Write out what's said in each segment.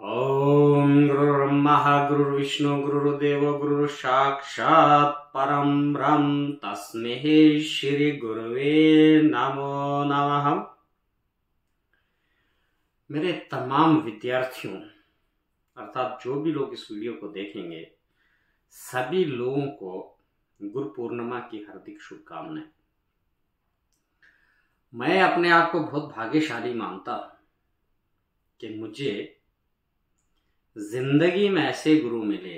ओम गुरुर्ब्रह्मा गुरुर्विष्णु गुरुर्देव गुरु साक्षात् परम ब्रह्म तस्मै श्री गुरुवे नमो नमः। मेरे तमाम विद्यार्थियों अर्थात जो भी लोग इस वीडियो को देखेंगे सभी लोगों को गुरु पूर्णिमा की हार्दिक शुभकामनाएं। मैं अपने आप को बहुत भाग्यशाली मानता हूं कि मुझे जिंदगी में ऐसे गुरु मिले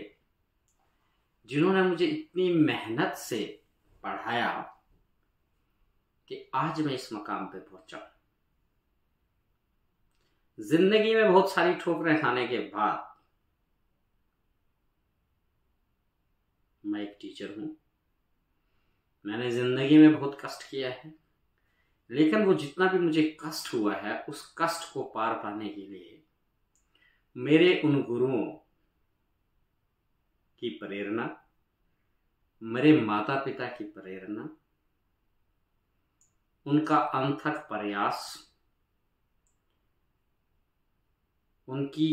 जिन्होंने मुझे इतनी मेहनत से पढ़ाया कि आज मैं इस मकाम पे पहुंचा। जिंदगी में बहुत सारी ठोकरें खाने के बाद मैं एक टीचर हूं। मैंने जिंदगी में बहुत कष्ट किया है, लेकिन वो जितना भी मुझे कष्ट हुआ है उस कष्ट को पार पाने के लिए मेरे उन गुरुओं की प्रेरणा, मेरे माता पिता की प्रेरणा, उनका अनथक प्रयास, उनकी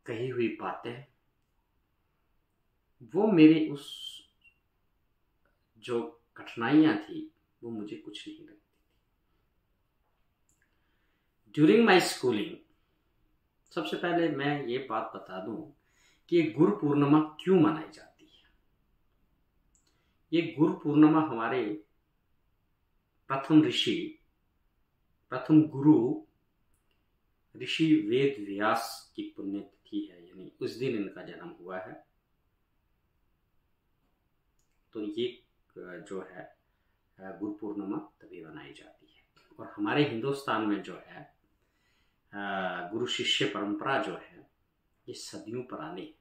कही हुई बातें, वो मेरी उस जो कठिनाइयां थी वो मुझे कुछ नहीं लगती थी। ड्यूरिंग माई स्कूलिंग सबसे पहले मैं ये बात बता दूं कि ये गुरु पूर्णिमा क्यों मनाई जाती है। ये गुरु पूर्णिमा हमारे प्रथम ऋषि, प्रथम गुरु ऋषि वेद व्यास की पुण्यतिथि है, यानी उस दिन इनका जन्म हुआ है। तो ये जो है गुरु पूर्णिमा तभी मनाई जाती है। और हमारे हिंदुस्तान में जो है गुरु शिष्य परंपरा जो है ये सदियों पुरानी है।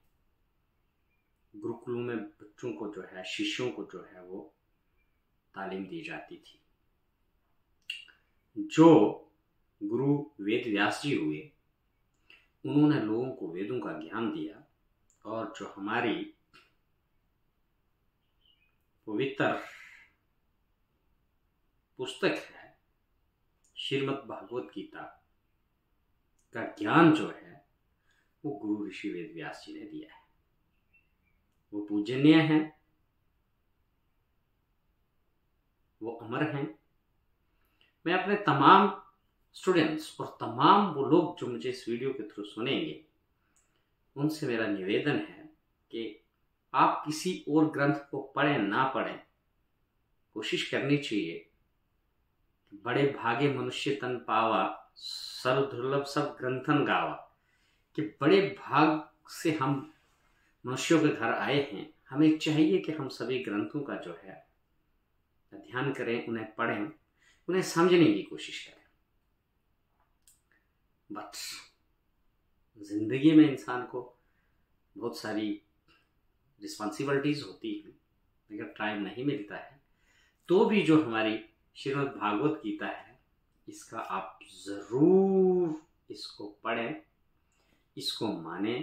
गुरुकुलों में बच्चों को जो है, शिष्यों को जो है वो तालीम दी जाती थी। जो गुरु वेद व्यास जी हुए उन्होंने लोगों को वेदों का ज्ञान दिया, और जो हमारी पवित्र पुस्तक है श्रीमद् भागवत गीता का ज्ञान जो है वो गुरु ऋषि वेद व्यास जी ने दिया है। वो पूजनीय है, वो अमर हैं। मैं अपने तमाम स्टूडेंट्स और तमाम वो लोग जो मुझे इस वीडियो के थ्रू सुनेंगे उनसे मेरा निवेदन है कि आप किसी और ग्रंथ को पढ़ें ना पढ़ें, कोशिश करनी चाहिए। बड़े भागे मनुष्य तन पावा, सर्व दुर्लभ सब ग्रंथन गावा, कि बड़े भाग से हम मनुष्यों के घर आए हैं। हमें चाहिए कि हम सभी ग्रंथों का जो है ध्यान करें, उन्हें पढ़ें, उन्हें समझने की कोशिश करें। बट जिंदगी में इंसान को बहुत सारी रिस्पॉन्सिबिलिटीज होती हैं, अगर टाइम नहीं मिलता है तो भी जो हमारी श्रीमद् भागवत गीता है इसका आप जरूर इसको पढ़ें, इसको माने,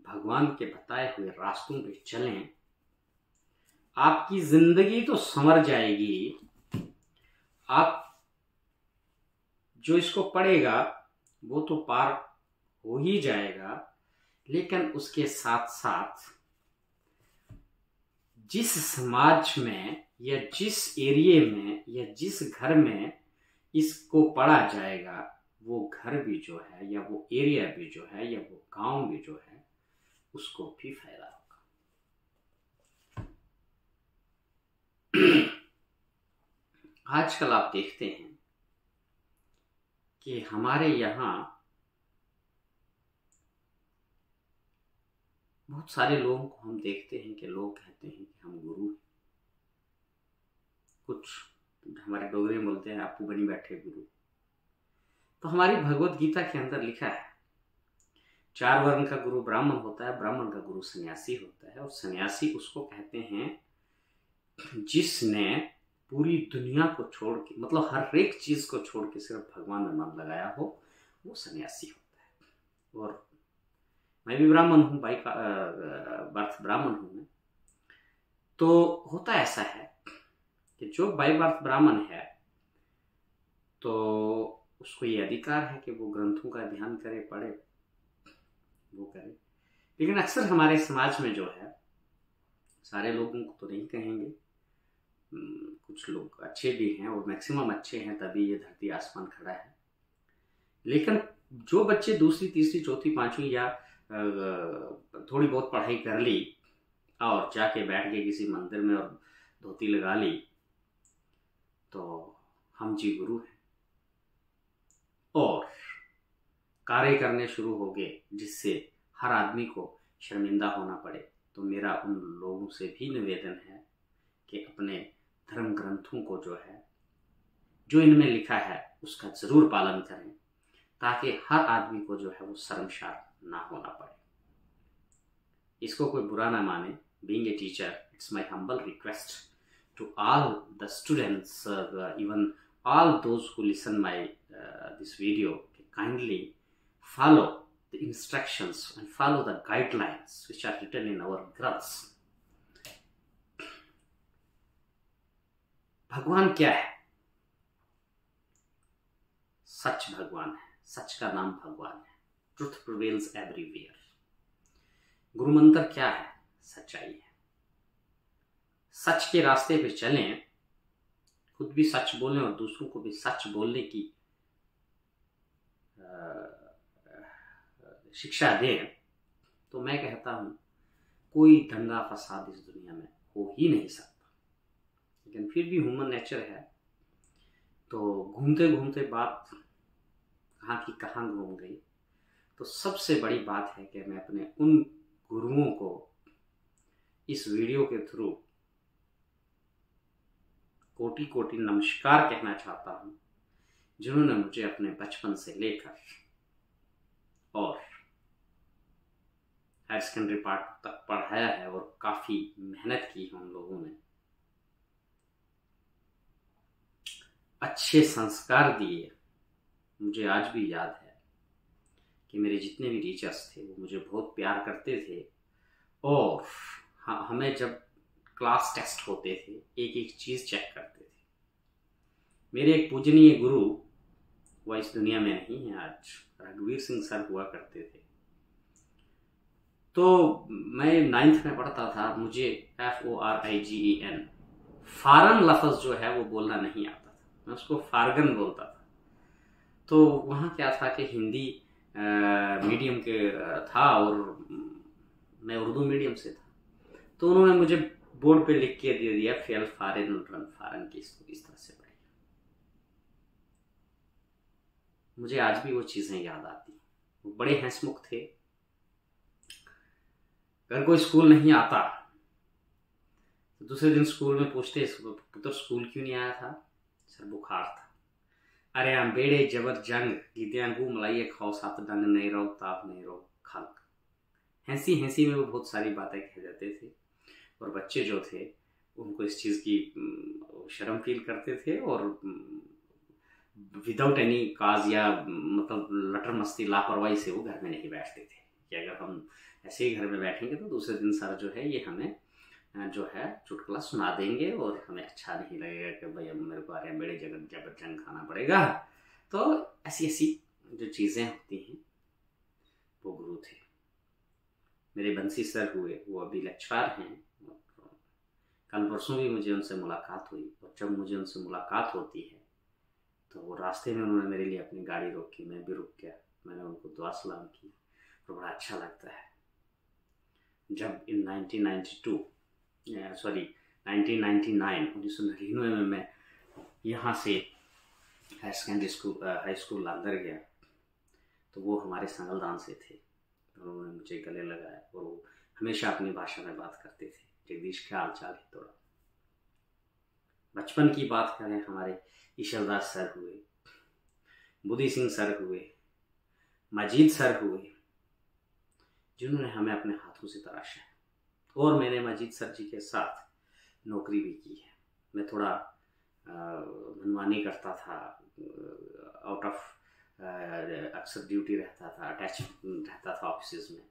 भगवान के बताए हुए रास्तों पे चलें। आपकी जिंदगी तो संवर जाएगी। आप जो इसको पढ़ेगा वो तो पार हो ही जाएगा, लेकिन उसके साथ साथ जिस समाज में या जिस एरिया में या जिस घर में इसको पढ़ा जाएगा वो घर भी जो है, या वो एरिया भी जो है, या वो गांव भी जो है, उसको भी फायदा होगा। आजकल आप देखते हैं कि हमारे यहाँ बहुत सारे लोगों को हम देखते हैं कि लोग कहते हैं कि हम गुरु हैं। कुछ हमारे डोगरे में बोलते हैं आपू बनी बैठे गुरु। तो हमारी भगवत गीता के अंदर लिखा है 4 वर्ण का गुरु ब्राह्मण होता है, ब्राह्मण का गुरु सन्यासी होता है, और सन्यासी उसको कहते हैं जिसने पूरी दुनिया को छोड़ के, मतलब हर एक चीज को छोड़ के सिर्फ भगवान में मन लगाया हो, वो सन्यासी होता है। और मैं भी ब्राह्मण हूँ, बाई का बर्थ ब्राह्मण हूँ मैं। तो होता ऐसा है कि जो बाई बर्थ ब्राह्मण है तो उसको ये अधिकार है कि वो ग्रंथों का ध्यान करे, पढ़े, वो करें। लेकिन अक्सर हमारे समाज में जो है, सारे लोगों को तो नहीं कहेंगे, कुछ लोग अच्छे भी हैं और मैक्सिमम अच्छे हैं, तभी ये धरती आसमान खड़ा है। लेकिन जो बच्चे दूसरी तीसरी चौथी पांचवी या थोड़ी बहुत पढ़ाई कर ली और जाके बैठ गए किसी मंदिर में और धोती लगा ली, तो हम जी गुरु हैं, और कार्य करने शुरू हो गए जिससे हर आदमी को शर्मिंदा होना पड़े। तो मेरा उन लोगों से भी निवेदन है कि अपने धर्म ग्रंथों को जो है, जो इनमें लिखा है उसका जरूर पालन करें, ताकि हर आदमी को जो है वो शर्मसार ना होना पड़े। इसको कोई बुरा ना माने। Being a teacher, it's my humble request to all the students, even all those who listen my this video, kindly follow the instructions and follow the guidelines which are written in our granths. भगवान क्या है? सच भगवान है, सच का नाम भगवान है। Truth prevails everywhere. गुरु मंत्र क्या है? सच्चाई है। सच के रास्ते पे चलें, खुद भी सच बोलें और दूसरों को भी सच बोलने की शिक्षा दें, तो मैं कहता हूं कोई दंगा फसाद इस दुनिया में हो ही नहीं सकता। लेकिन फिर भी ह्यूमन नेचर है, तो घूमते घूमते बात कहाँ की कहाँ घूम गई। तो सबसे बड़ी बात है कि मैं अपने उन गुरुओं को इस वीडियो के थ्रू कोटि कोटि नमस्कार कहना चाहता हूं, जिन्होंने मुझे अपने बचपन से लेकर और हायर सेकेंडरी पार्ट तक पढ़ाया है और काफी मेहनत की है उन लोगों ने, अच्छे संस्कार दिए। मुझे आज भी याद है कि मेरे जितने भी टीचर्स थे वो मुझे बहुत प्यार करते थे, और हमें जब क्लास टेस्ट होते थे एक एक चीज चेक करते थे। मेरे एक पूजनीय गुरु, वह इस दुनिया में नहीं है आज, रघुवीर सिंह सर हुआ करते थे। तो मैं 9th में पढ़ता था, मुझे FORIGEN फारन लफ्ज जो है वो बोलना नहीं आता था, मैं उसको फारगन बोलता था। तो वहाँ क्या था कि हिंदी मीडियम के था और मैं उर्दू मीडियम से था, तो उन्होंने मुझे बोर्ड पे लिख के दे दिया फेल फारन रन फारन की, इसको इस तरह से पढ़िए। मुझे आज भी वो चीजें याद आती। वो बड़े हंसमुख थे। अगर कोई स्कूल नहीं आता तो दूसरे दिन स्कूल में पूछते, पुत्र स्कूल क्यों नहीं आया था? सर बुखार था। अरे हम बेड़े जबर जंग गीतियांगू मलाइए खाओ सात डंग नहीं रहो ताप नहीं रहो खलक। हंसी हंसी में वो बहुत सारी बातें कह जाते थे, और बच्चे जो थे उनको इस चीज़ की शर्म फील करते थे, और विदाउट एनी काज या मतलब लटर मस्ती लापरवाही से वो घर में नहीं बैठते थे कि अगर हम ऐसे ही घर में बैठेंगे तो दूसरे दिन सर जो है ये हमें जो है चुटकुला सुना देंगे और हमें अच्छा नहीं लगेगा कि भाई अब मेरे को अरे बड़े जबर जंग खाना पड़ेगा। तो ऐसी ऐसी जो चीज़ें होती हैं वो गुरु थे। मेरे बंसी सर हुए, वो अभी लेक्चरर हैं, कल परसों भी मुझे उनसे मुलाकात हुई, और जब मुझे उनसे मुलाकात होती है तो वो रास्ते में उन्होंने मेरे लिए अपनी गाड़ी रोकी, मैं भी रुक गया, मैंने उनको दुआ सलाम की, तो बड़ा अच्छा लगता है। जब इन 1999 में मैं यहाँ से हाई स्कूल अंदर गया, तो वो हमारे संगलदान से थे, उन्होंने मुझे गले लगाया और वो हमेशा अपनी भाषा में बात करते थे, जगदीश क्या हाल चाल है थोड़ा। बचपन की बात करें, हमारे ईश्वरदास सर हुए, बुद्धि सिंह सर हुए, मजीद सर हुए, जिन्होंने हमें अपने हाथों से तराशा है, और मैंने मजीद सर जी के साथ नौकरी भी की है। मैं थोड़ा मनमानी करता था, आउट ऑफ अक्सर ड्यूटी रहता था, अटैच रहता था ऑफिस में।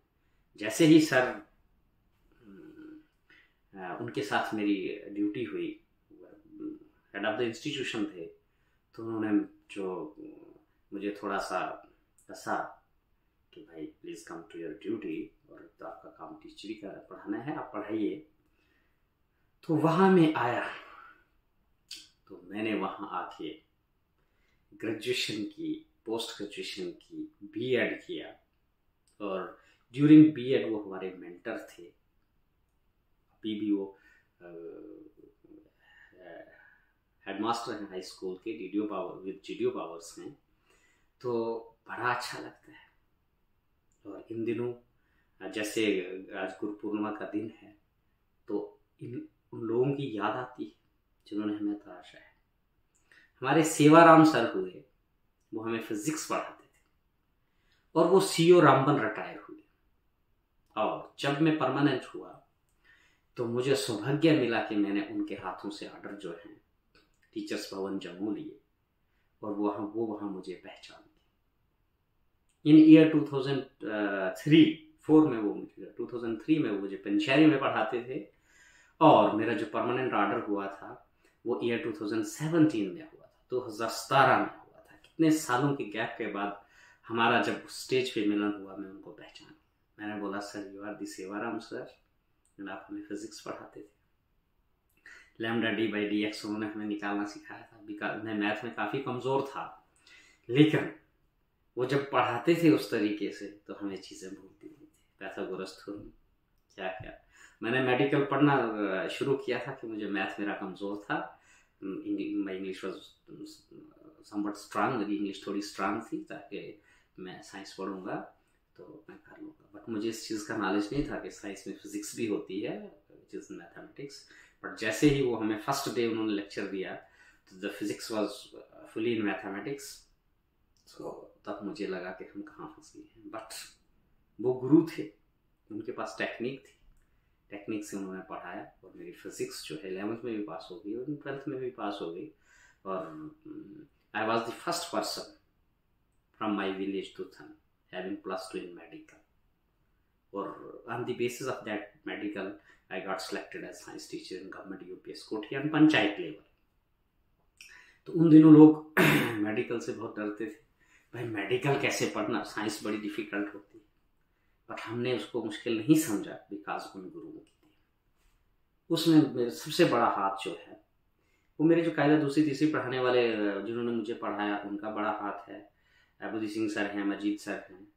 जैसे ही सर उनके साथ मेरी ड्यूटी हुई, हेड ऑफ द इंस्टीट्यूशन थे, तो उन्होंने जो मुझे थोड़ा सा कसा कि भाई please come to your duty, और तो आपका काम टीचरी का पढ़ाना है, आप पढ़ाइए। तो वहाँ मैं आया, तो मैंने वहाँ आके ग्रेजुएशन की, पोस्ट ग्रेजुएशन की, बीएड किया। और ड्यूरिंग बीएड वो हमारे मेंटर थे, अभी भी वो हेडमास्टर हैं हाई स्कूल के, जीडीओ पावर्स हैं। तो बड़ा अच्छा लगता है। और इन दिनों जैसे आज गुरु पूर्णिमा का दिन है, तो उन लोगों की याद आती है जिन्होंने हमें तराशा है। हमारे सेवाराम सर हुए, वो हमें फिजिक्स पढ़ाते थे, और वो सीओ रामबन रिटायर हुए। और जब मैं परमानेंट हुआ तो मुझे सौभाग्य मिला कि मैंने उनके हाथों से ऑर्डर जो है टीचर्स भवन जम्मू लिए, और वो वहाँ मुझे पहचान गए। इन ईयर 2003 में वो मुझे पंचैरी में पढ़ाते थे, और मेरा जो परमानेंट ऑर्डर हुआ था वो ईयर 2017 में हुआ था, 2017 में हुआ था। कितने सालों के गैप के बाद हमारा जब स्टेज पे मिलन हुआ, मैं उनको पहचाना। मैंने बोला, sir you are the Sevaram sir, आप हमें फिजिक्स पढ़ाते थे। Lambda d by d x उन्होंने हमें निकालना सिखाया था। मैं मैथ में काफ़ी कमज़ोर था, लेकिन वो जब पढ़ाते थे उस तरीके से तो हमें चीज़ें भूलती नहीं थी। पैथागोरस थ्योरम, क्या क्या। मैंने मेडिकल पढ़ना शुरू किया था कि मुझे मैथ मेरा कमज़ोर था। My English was somewhat strong, मेरी इंग्लिश थोड़ी स्ट्रांग थी, ताकि मैं साइंस पढ़ूंगा तो मैं कर लूँगा। बट मुझे इस चीज़ का नॉलेज नहीं था कि साइंस में फिजिक्स भी होती है, विच इज़ मैथमेटिक्स। बट जैसे ही वो हमें फर्स्ट डे उन्होंने लेक्चर दिया, तो the physics was fully in mathematics. So तब मुझे लगा कि हम कहाँ फंस गए हैं। बट वो गुरु थे, उनके पास टेक्निक थी, टेक्निक से उन्होंने पढ़ाया, और मेरी फिजिक्स जो है 11th में भी पास हो गई और 12th में भी पास हो गई। और I was the first person from my village to than having +2 in medical, or on the basis of that medical I got selected as science teacher in government UPS कोठी and पंचायत लेवल। तो उन दिनों लोग medical से बहुत डरते थे, भाई मेडिकल कैसे पढ़ना, साइंस बड़ी डिफिकल्ट होती है। बट हमने उसको मुश्किल नहीं समझा, बिकॉज उन गुरुओं की थी। उसमें मेरा सबसे बड़ा हाथ जो है वो मेरे जो कायदा दूसरी तीसरी पढ़ाने वाले जिन्होंने मुझे पढ़ाया, उनका बड़ा हाथ है। अबूदी सिंह सर हैं, मजीद सर हैं,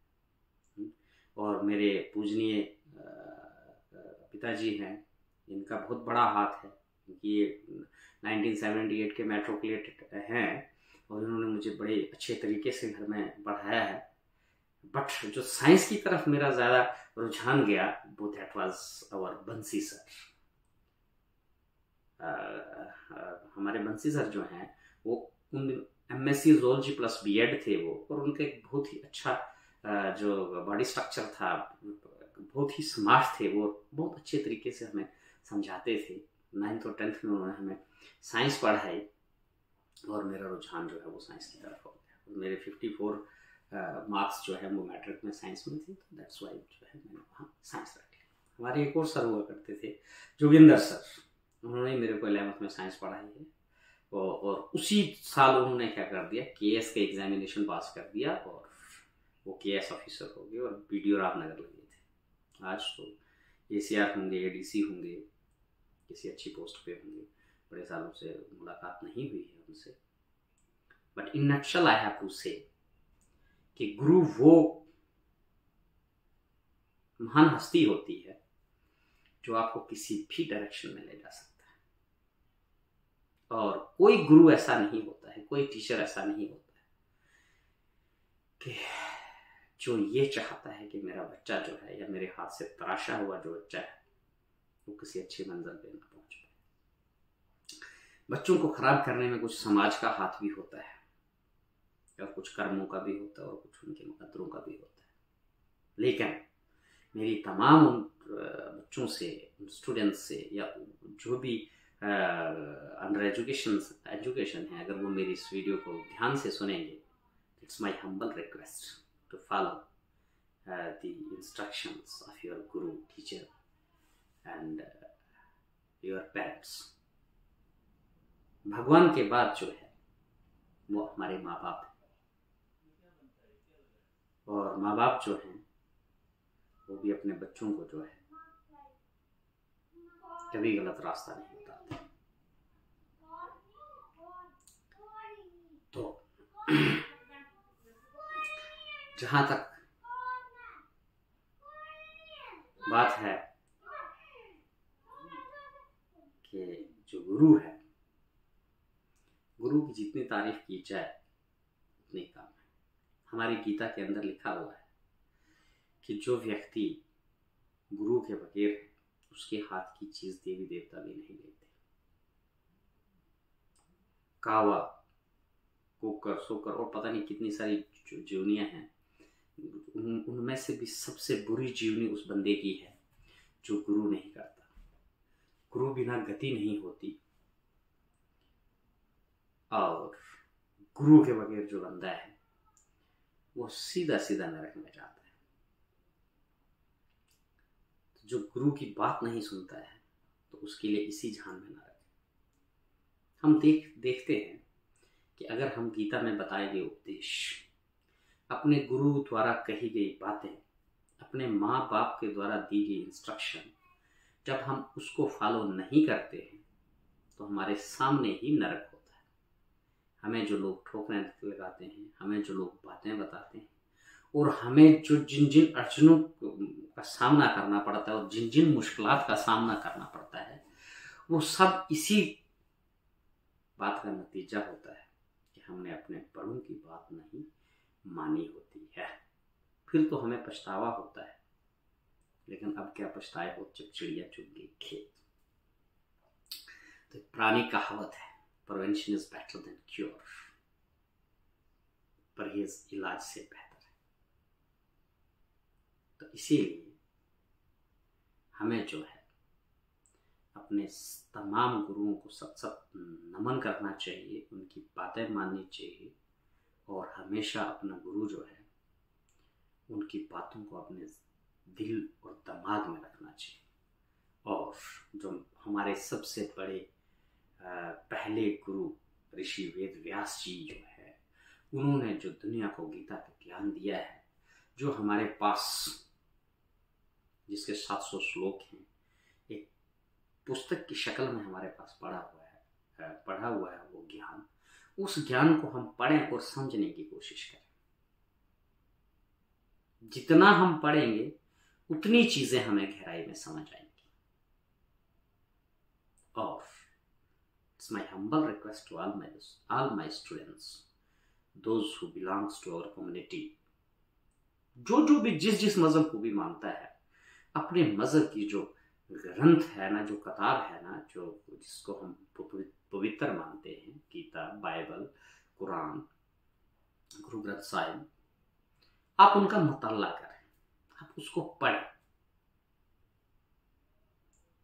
और मेरे पूजनीय पिताजी हैं, इनका बहुत बड़ा हाथ है। ये 1978 के मैट्रिकुलेटेड हैं, और इन्होंने मुझे बड़े अच्छे तरीके से घर में पढ़ाया है। बट जो साइंस की तरफ मेरा ज़्यादा रुझान गया, वो दैट वाज आवर बंसी सर। हमारे बंसी सर जो हैं वो उन MSc ज़ूलॉजी प्लस बीएड थे वो, और उनका एक बहुत ही अच्छा जो बॉडी स्ट्रक्चर था, बहुत ही स्मार्ट थे वो, बहुत अच्छे तरीके से हमें समझाते थे। 9th और 10th में उन्होंने हमें साइंस पढ़ाई, और मेरा रुझान जो है वो साइंस की तरफ हो गया। मेरे 54 मार्क्स जो है वो मैट्रिक में साइंस में थे, तो दैट्स वाई जो है मैंने वहाँ साइंस रख लिया। हमारे एक और सर हुआ करते थे, जोगिंदर सर, उन्होंने मेरे को 11th में साइंस पढ़ाई है। और उसी साल उन्होंने क्या कर दिया, केएस के एग्जामिनेशन पास कर दिया, और वो केएस ऑफिसर हो गए, और बीडीओ रामनगर लगे थे। आज तो ACR होंगे, ADC होंगे, किसी अच्छी पोस्ट पे होंगे। बड़े सालों से मुलाकात नहीं हुई है उनसे। But in nutshell I have to say कि गुरु वो महान हस्ती होती है जो आपको किसी भी डायरेक्शन में ले जा सकता है। और कोई गुरु ऐसा नहीं होता है, कोई टीचर ऐसा नहीं होता है कि जो ये चाहता है कि मेरा बच्चा जो है, या मेरे हाथ से तराशा हुआ जो बच्चा है, वो किसी अच्छी मंजिल पे ना पहुंच पाए। बच्चों को खराब करने में कुछ समाज का हाथ भी होता है, और कुछ कर्मों का भी होता है, और कुछ उनके मुकद्दरों का भी होता है। लेकिन मेरी तमाम उन बच्चों से, स्टूडेंट्स से, या जो भी अंडर एजुकेशन है, अगर वो मेरी इस वीडियो को ध्यान से सुनेंगे, it's my humble request to follow the instructions of your guru, teacher and your parents. भगवान के बाद जो है वो हमारे माँ बाप हैं। और माँ बाप जो हैं वो भी अपने बच्चों को जो है कभी गलत रास्ता नहीं बताते। तो जहां तक बात है कि जो गुरु है, गुरु की जितनी तारीफ की जाए उतनी कम है। हमारी गीता के अंदर लिखा हुआ है कि जो व्यक्ति गुरु के बगैर है उसके हाथ की चीज देवी देवता भी नहीं लेते। कावा, कुकर, सोकर और पता नहीं कितनी सारी जीवनियां हैं, उनमें से भी सबसे बुरी जीवनी उस बंदे की है जो गुरु नहीं करता। गुरु बिना गति नहीं होती, और गुरु के बगैर जो बंदा है वो सीधा सीधा नरक में जाता है। तो जो गुरु की बात नहीं सुनता है तो उसके लिए इसी जहान में नरक है। हम देखते हैं कि अगर हम गीता में बताए गए उपदेश, अपने गुरु द्वारा कही गई बातें, अपने माँ बाप के द्वारा दी गई इंस्ट्रक्शन, जब हम उसको फॉलो नहीं करते हैं तो हमारे सामने ही नरक होता है। हमें जो लोग ठोकने लगाते हैं, हमें जो लोग बातें बताते हैं, और हमें जो जिन जिन अड़चनों का सामना करना पड़ता है और जिन जिन मुश्किलात का सामना करना पड़ता है, वो सब इसी बात का नतीजा होता है कि हमने अपने बड़ों की बात नहीं मानी होती है। फिर तो हमें पछतावा होता है, लेकिन अब क्या पछताए हो जब चिड़िया चुग गई खेत। तो पुरानी कहावत है, prevention is better than cure. परहेज इलाज से बेहतर है। तो इसीलिए हमें जो है अपने तमाम गुरुओं को सत सत नमन करना चाहिए, उनकी बातें माननी चाहिए, और हमेशा अपना गुरु जो है उनकी बातों को अपने दिल और दिमाग में रखना चाहिए। और जो हमारे सबसे बड़े पहले गुरु ऋषि वेद व्यास जी जो है, उन्होंने जो दुनिया को गीता का ज्ञान दिया है, जो हमारे पास, जिसके 700 श्लोक हैं, एक पुस्तक की शक्ल में हमारे पास पढ़ा हुआ है वो ज्ञान, उस ज्ञान को हम पढ़ें और समझने की कोशिश करें। जितना हम पढ़ेंगे उतनी चीजें हमें गहराई में समझ आएंगी। और it's my humble request to all my students, those who belongs to our community, जो भी जिस मजहब को भी मानता है, अपने मजहब की जो ग्रंथ है ना, जो किताब है ना, जो जिसको हम पवित्र मानते हैं, गीता, बाइबल, कुरान, गुरु ग्रंथ साहिब, आप उनका मुताला करें, आप उसको पढ़ें।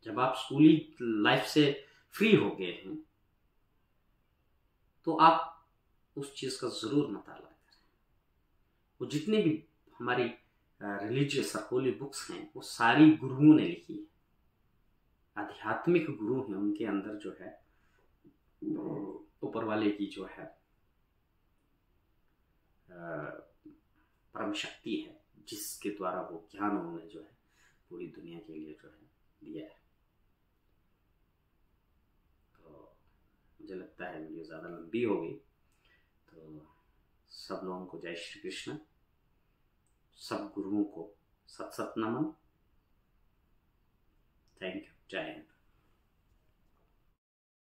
जब आप स्कूली लाइफ से फ्री हो गए हैं तो आप उस चीज का जरूर मुताला करें। वो जितने भी हमारी रिलीजियस और होली बुक्स हैं, वो सारी गुरुओं ने लिखी है, आध्यात्मिक गुरु हैं। उनके अंदर जो है ऊपर वाले की जो है परम शक्ति है, जिसके द्वारा वो ज्ञान उन्होंने जो है पूरी दुनिया के लिए जो है दिया है। तो मुझे लगता है वीडियो ज़्यादा लंबी हो गई, तो सब लोगों को जय श्री कृष्ण, सब गुरुओं को सत सत नमन। Thank you. जय हिंद।